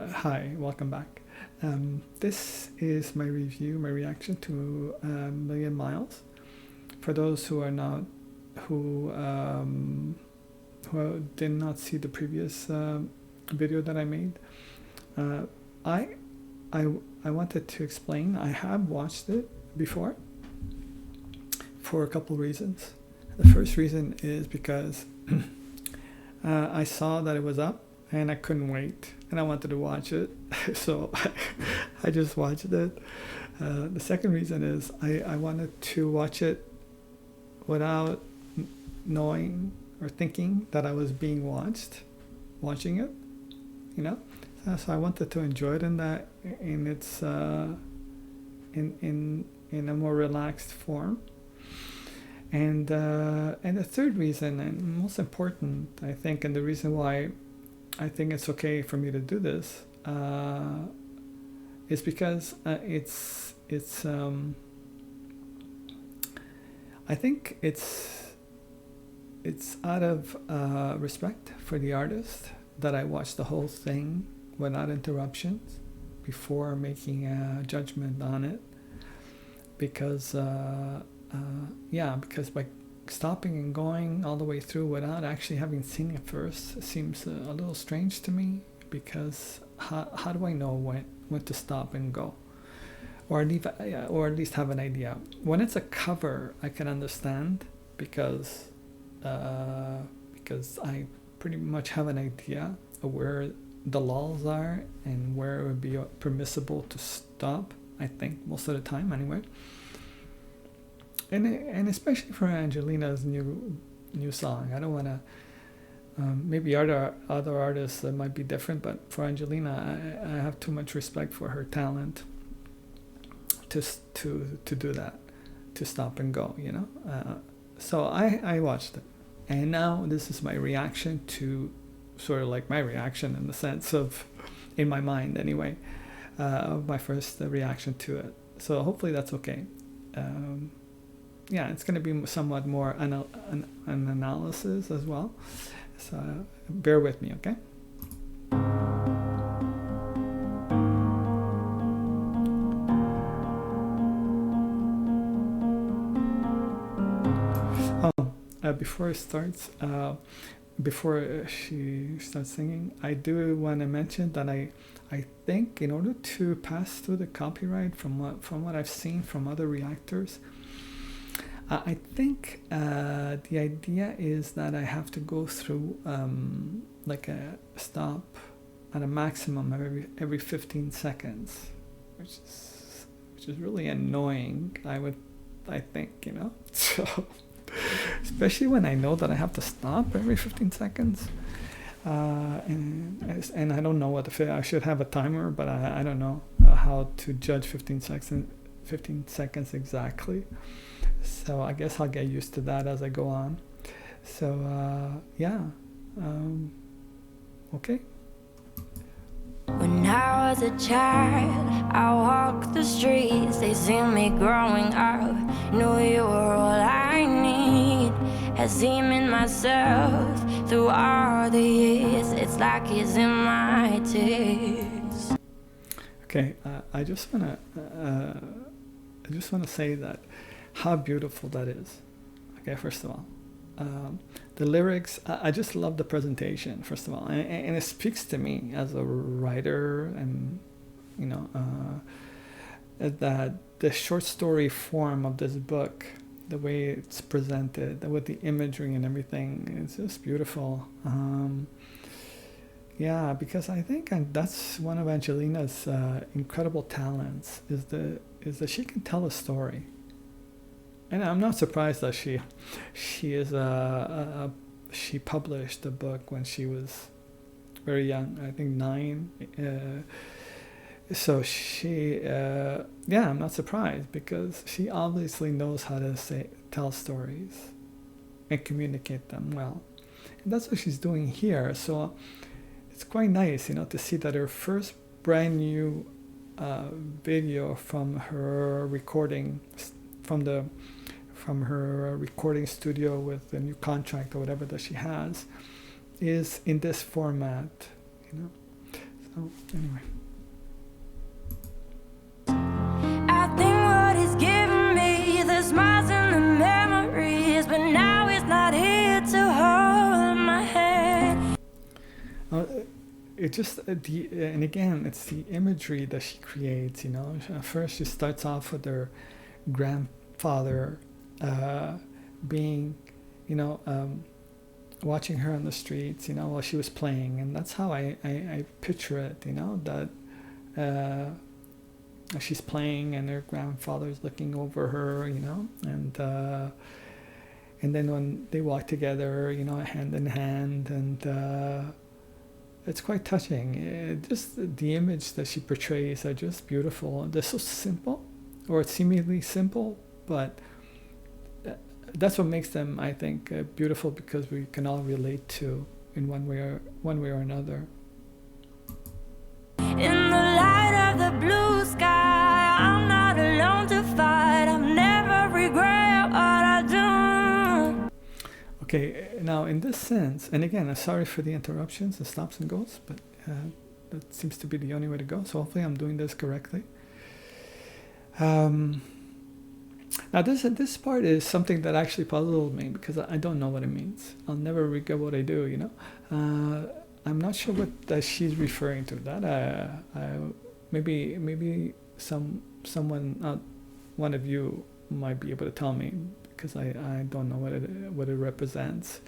Hi, welcome back. This is my review, my reaction to Million Miles. For those who are not, who who did not see the previous video that I made, uh, I, I I wanted to explain. I have watched it before for a couple reasons. The first reason is because I saw that it was up and I couldn't wait and I wanted to watch it. So I just watched it. The second reason is I wanted to watch it without knowing or thinking that I was being watching it, you know. So I wanted to enjoy it in that in its in a more relaxed form. And the third reason, and most important, I think, and the reason why I think it's okay for me to do this, is because it's I think it's out of respect for the artist that I watch the whole thing without interruptions before making a judgment on it, because because by stopping and going all the way through without actually having seen it first seems a little strange to me, because how do I know when to stop and go, or leave, or at least have an idea? When it's a cover, I can understand, because I pretty much have an idea of where the lulls are and where it would be permissible to stop, I think, most of the time anyway. And especially for Angelina's new song, I don't want to. Maybe other artists might be different, but for Angelina, I have too much respect for her talent to do that, to stop and go. So I watched it, and now this is my reaction to, sort of like my reaction in the sense of, in my mind anyway, of my first reaction to it. So hopefully that's okay. It's going to be somewhat more an analysis as well. So bear with me, okay? Before it starts, before she starts singing, I do want to mention that I think in order to pass through the copyright, from what I've seen from other reactors, I think the idea is that I have to go through like a stop at a maximum of every 15 seconds, which is really annoying. I think, so especially when I know that I have to stop every 15 seconds. And I don't know I should have a timer, but I don't know how to judge 15 seconds exactly. So I guess I'll get used to that as I go on. So okay. When I was a child, I walked the streets. They see me growing up, knew you were all I need. Had seen in myself through all the years. It's like it's in my tears. Okay, I just wanna say that how beautiful that is. Okay, first of all, the lyrics, I just love the presentation, first of all, and it speaks to me as a writer, and that the short story form of this book, the way it's presented with the imagery and everything, it's just beautiful. Because I think that's one of Angelina's incredible talents, is that she can tell a story. And I'm not surprised that she published the book when she was very young. I think 9. So I'm not surprised, because she obviously knows how to tell stories and communicate them well, and that's what she's doing here. So it's quite nice, to see that her first brand new video from her recording, from her recording studio with the new contract or whatever that she has, is in this format. Oh, anyway. I think what he's giving me, the smiles and the memories, but now he's not here to hold my hand. It just and again, it's the imagery that she creates. First she starts off with her grandfather being, watching her on the streets, while she was playing, and that's how I picture it. That she's playing and her grandfather's looking over her, and then when they walk together, hand in hand, and it's quite touching. Just the image that she portrays are just beautiful. They're so simple, or seemingly simple, but that's what makes them, I think, beautiful, because we can all relate to in one way or another. In the light of the blue sky, I'm not alone to fight. I've never regret what I do. Okay, now in this sense, and again, I'm sorry for the interruptions, the stops and goes, but that seems to be the only way to go. So hopefully I'm doing this correctly. Now this part is something that actually puzzled me, because I don't know what it means. I'll never regret what I do. I'm not sure what she's referring to. That maybe someone, one of you, might be able to tell me, because I don't know what it represents.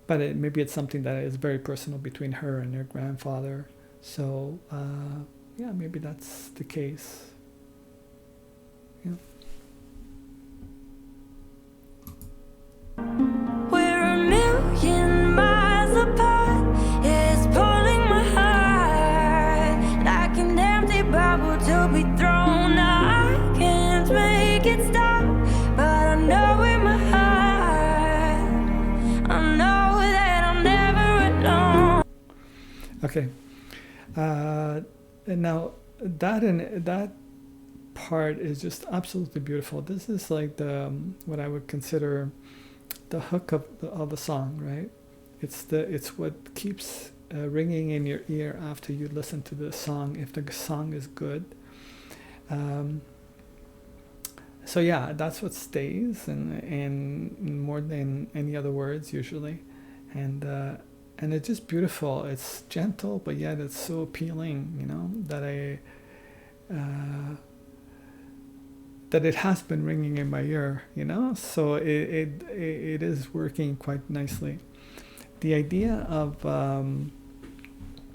But maybe it's something that is very personal between her and her grandfather. So yeah, maybe that's the case. Yeah. We're a million miles apart. It's pulling my heart like an empty bubble to be thrown. I can't make it stop, but I know in my heart, I know that I'm never alone. Okay. And now that part is just absolutely beautiful. This is like what I would consider the hook of the song, right? It's what keeps ringing in your ear after you listen to the song, if the song is good. So yeah, that's what stays, and more than any other words usually, and it's just beautiful. It's gentle, but yet it's so appealing, that it has been ringing in my ear, so it is working quite nicely. The idea of, and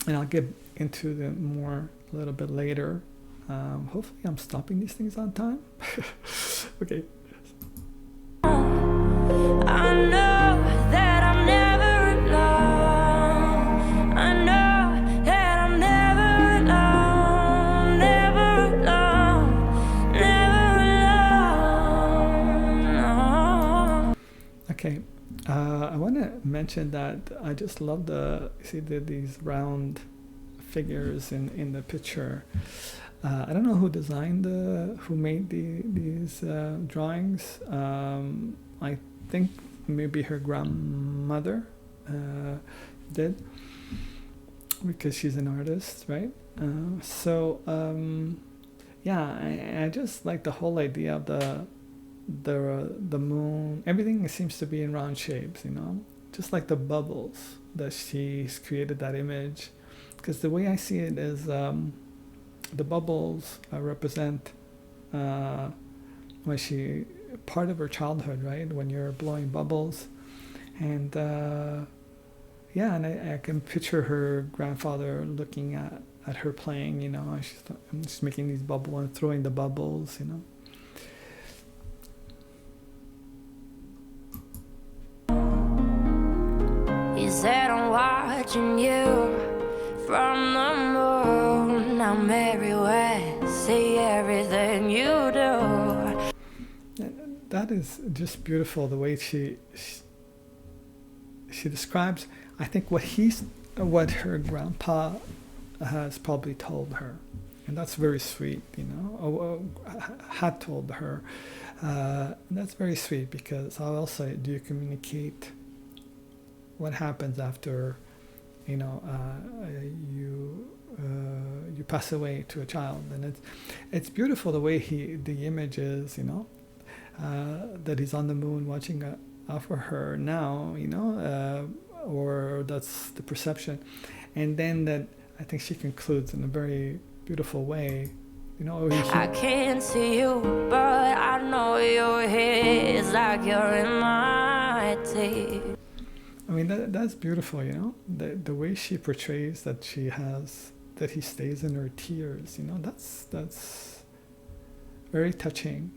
I'll get into the more a little bit later. Hopefully I'm stopping these things on time. Okay. I know that I'm never alone. I know that I'm never alone, never alone, never alone. No. Okay. I want to mention that I just love these round figures in the picture. I don't know who made these drawings. I think maybe her grandmother did, because she's an artist, right? Yeah, I just like the whole idea of the moon. Everything seems to be in round shapes, just like the bubbles that she's created that image. Because the way I see it is, the bubbles represent part of her childhood, right? When you're blowing bubbles, and yeah, and I can picture her grandfather looking at her playing. She's making these bubbles and throwing the bubbles. You said I'm watching you from the moon. I'm everywhere, see everything you do. That is just beautiful, the way she describes, I think, what her grandpa has probably told her, and that's very sweet, had told her. That's very sweet, because how else do you communicate what happens after you pass away to a child, and it's beautiful the way the image is, that he's on the moon watching over her now, or that's the perception, and then that I think she concludes in a very beautiful way. I can't see you, but I know you're here. It's like you're in my teeth. I mean, that's beautiful, the way she portrays that he stays in her tears, that's very touching,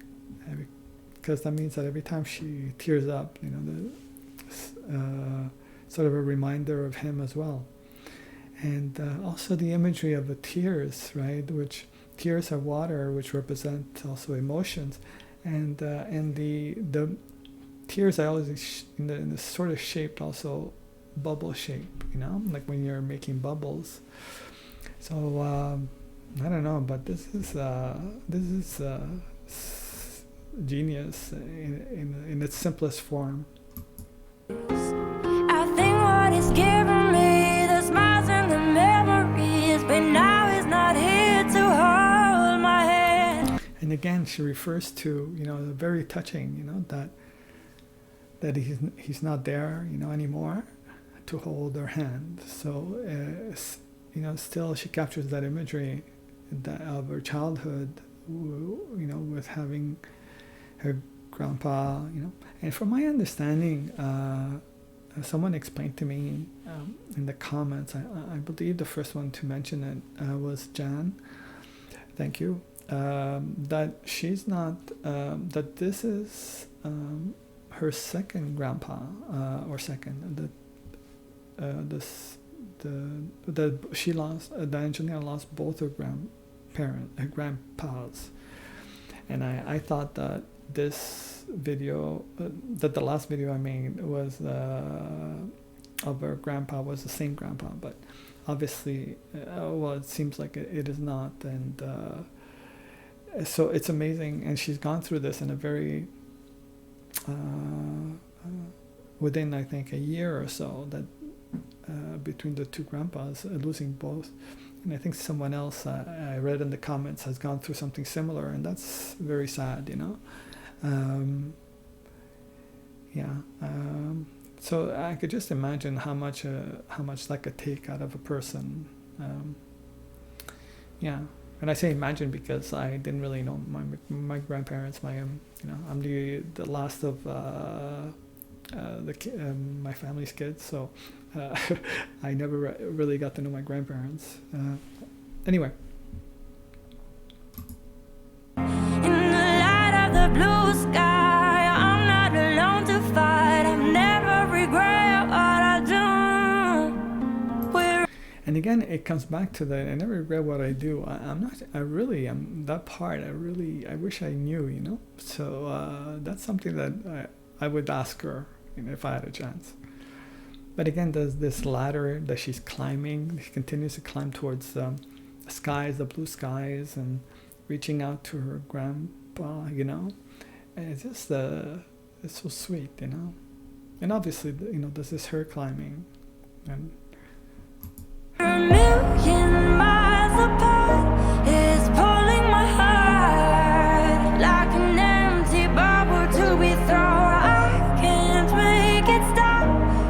because that means that every time she tears up, sort of a reminder of him as well. And also the imagery of the tears, right, which tears are water, which represent also emotions, and the tears are always in the sort of shaped also bubble shape, like when you're making bubbles. So I don't know, but this is genius in its simplest form. I think what is giving me the smiles and the memories, but now it's not here to hold my hand. And again, she refers to very touching, that he's not there, anymore to hold her hand. So still she captures that imagery of her childhood, with having her grandpa, and from my understanding, someone explained to me in the comments, I believe the first one to mention it was Jan, thank you, that she's not, that this is her second grandpa, or second, she lost, that Angelina lost both her grandpas, and I thought that this video, that the last video I made was of her grandpa was the same grandpa, but obviously, it seems like it is not, and so it's amazing, and she's gone through this in a very within I think a year or so, that between the two grandpas, losing both. And I think someone else I read in the comments has gone through something similar, and that's very sad, so I could just imagine how much that could take out of a person. And I say imagine because I didn't really know my grandparents. I'm the last of my family's kids, so I never really got to know my grandparents. Anyway. In the light of the blue sky, I'm not alone to fight. I've never regret what I do. And again, it comes back to that. I never regret what I do. I'm that part. I wish I knew. So that's something that I would ask her, if I had a chance. But again, there's this ladder that she's climbing. She continues to climb towards the skies, the blue skies, and reaching out to her grandpa, And it's just, it's so sweet, And obviously, this is her climbing. And a million miles apart is pulling my heart like an empty bubble to be thrown. I can't make it stop,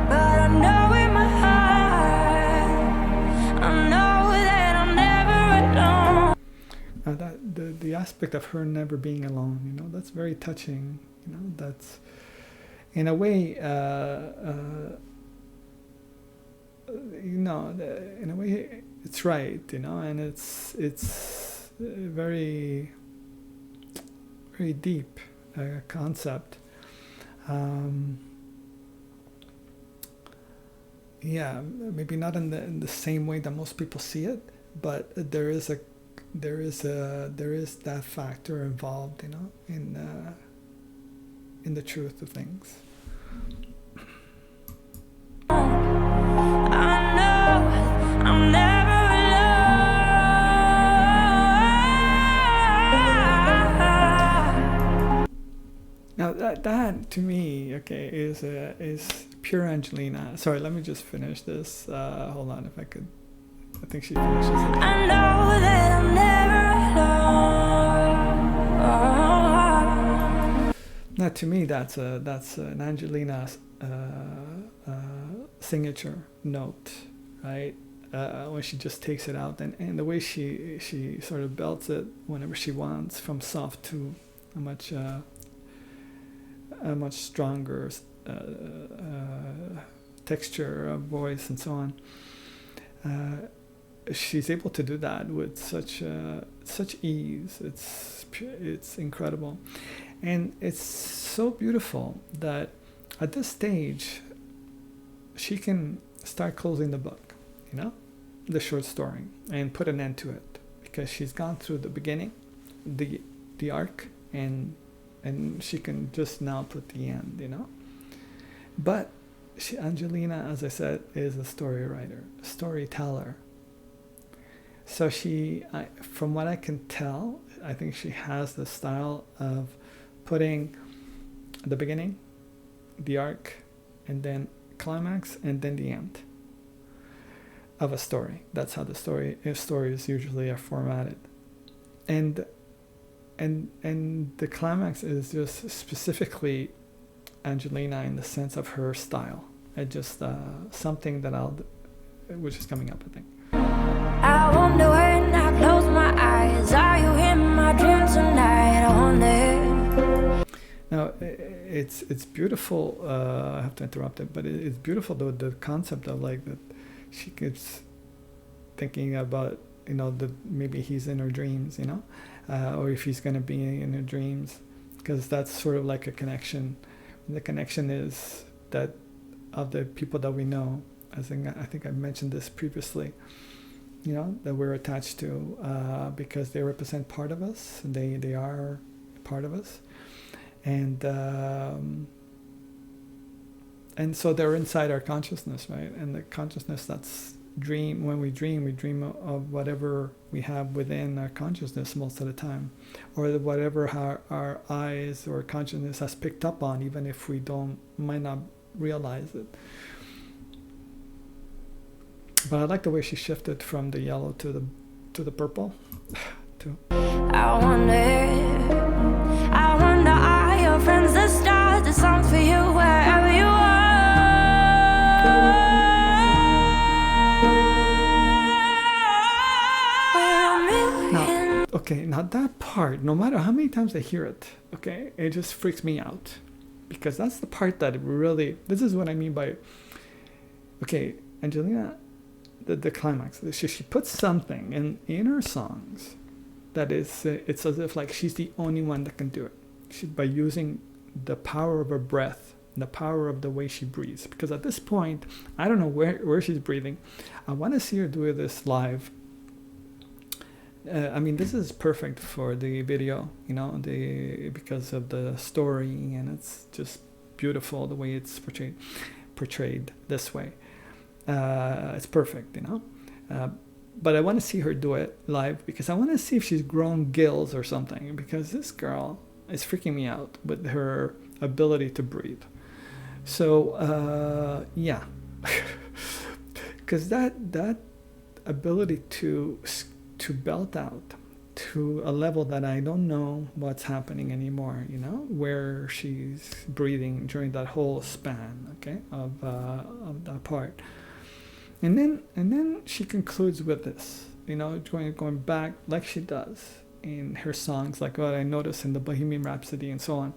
but I know in my heart, I know that I'm never alone. That the aspect of her never being alone, that's very touching. That's in a way. In a way, it's right, and it's very, very deep concept. Maybe not in the same way that most people see it, but there is that factor involved, in the truth of things. I'm never alone. Now that to me, is pure Angelina. Sorry, let me just finish this. Hold on, if I could. I think she finishes it. I know that I'm never alone. Now, to me, that's an Angelina signature note, right? When she just takes it out, and the way she sort of belts it whenever she wants, from soft to a much stronger texture of voice and so on. She's able to do that with such ease. It's incredible, and it's so beautiful that at this stage she can start closing the book, the short story, and put an end to it, because she's gone through the beginning, the arc, and she can just now put the end, But Angelina, as I said, is a storyteller. So from what I can tell, I think she has the style of putting the beginning, the arc, and then climax, and then the end of a story. That's how the stories usually are formatted. And the climax is just specifically Angelina in the sense of her style. It's just something that which is coming up, I think. I wonder when I close my eyes, are you in my dream tonight? I wonder. Now, it's beautiful. I have to interrupt it, but it's beautiful, though, the concept of like that she keeps thinking about, that maybe he's in her dreams, or if he's going to be in her dreams, because that's sort of like a connection. And the connection is that of the people that we know. I think I mentioned this previously, that we're attached to, because they represent part of us. They are part of us, and so they're inside our consciousness, right? And the consciousness, that's dream. When we dream of whatever we have within our consciousness most of the time, or whatever our eyes or consciousness has picked up on, even if we might not realize it. But I like the way she shifted from the yellow to the purple. I wonder, are your friends the stars, the songs for you wherever you are? Now that part, no matter how many times I hear it, it just freaks me out, because that's the part that really, this is what I mean by, Angelina, the climax. She puts something in her songs that is, it's as if like she's the only one that can do it. By using the power of her breath, the power of the way she breathes. Because at this point, I don't know where she's breathing. I want to see her do this live. This is perfect for the video, because of the story, and it's just beautiful the way it's portrayed this way. It's perfect, but I want to see her do it live, because I want to see if she's grown gills or something, because this girl is freaking me out with her ability to breathe. So yeah, because that ability to belt out to a level that I don't know what's happening anymore, where she's breathing during that whole span, of that part. And then she concludes with this, going back like she does in her songs, like what I noticed in the Bohemian Rhapsody and so on.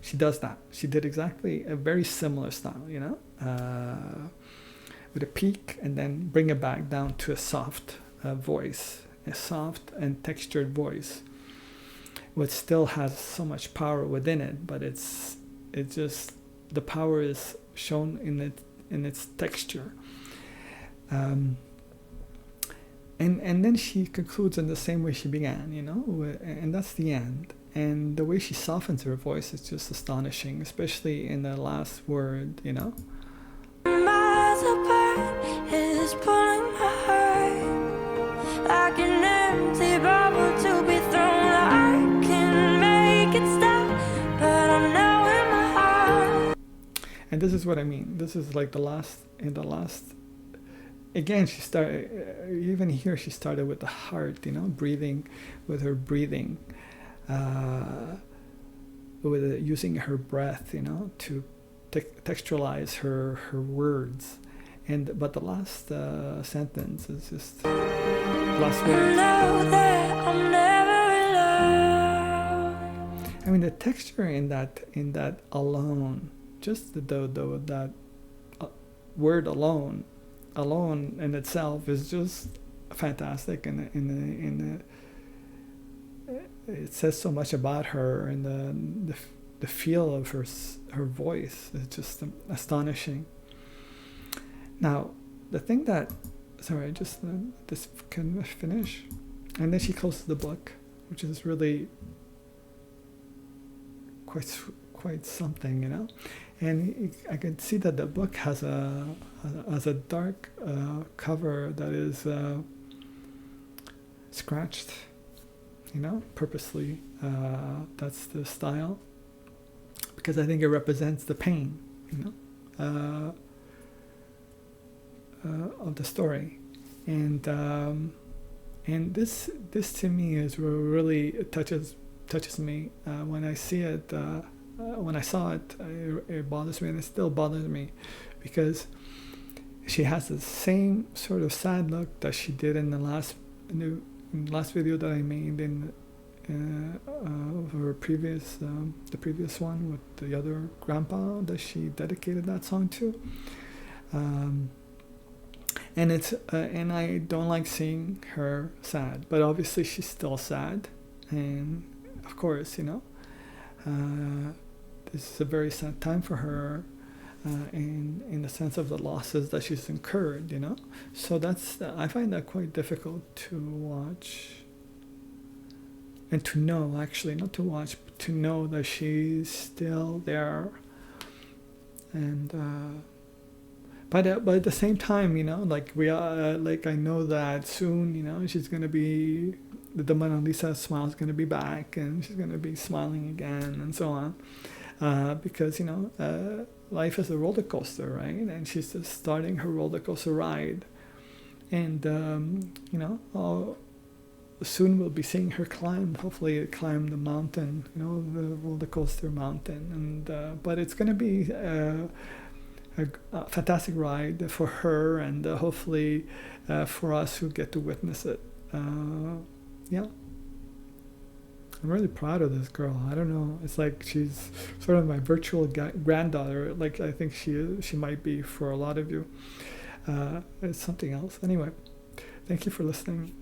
She does that. She did exactly a very similar style, with a peak, and then bring it back down to a soft voice, a soft and textured voice, which still has so much power within it, but it's just, the power is shown in its texture. And then she concludes in the same way she began, and that's the end. And the way she softens her voice is just astonishing, especially in the last word, Miles apart is pulling my heart like an empty bubble to be thrown. I can make it stop, but I know in my heart. and this is what I mean. This is like the last. Again, she started. Even here, she started with the heart. Breathing, with her breathing, with using her breath. To textualize her words. But the last sentence is just last word. I'm never alone. I mean, the texture in that alone, just that word alone in itself is just fantastic, and it says so much about her, and the feel of her voice is just astonishing. Now, the thing that, sorry, just this can finish, and then she closes the book, which is really quite something, and I can see that the book has a dark cover that is scratched, purposely. That's the style, because I think it represents the pain, of the story, and this to me is really, it touches me when I see it. When I saw it, it bothers me, and it still bothers me, because she has the same sort of sad look that she did in the last video that I made in her previous the previous one with the other grandpa that she dedicated that song to. And it's and I don't like seeing her sad, but obviously she's still sad, and of course, this is a very sad time for her, in the sense of the losses that she's incurred, So I find that quite difficult to watch, and to know, actually, not to watch, but to know that she's still there, and. But at the same time, like we are, like I know that soon, she's gonna be, the Mona Lisa smile is gonna be back, and she's gonna be smiling again, and so on, because life is a roller coaster, right? And she's just starting her roller coaster ride, and soon we'll be seeing her hopefully climb the mountain, the roller coaster mountain, and but it's gonna be a fantastic ride for her, and hopefully for us who get to witness it. Yeah, I'm really proud of this girl. I don't know, it's like she's sort of my virtual granddaughter, like I think she might be for a lot of you. It's something else. Anyway, thank you for listening.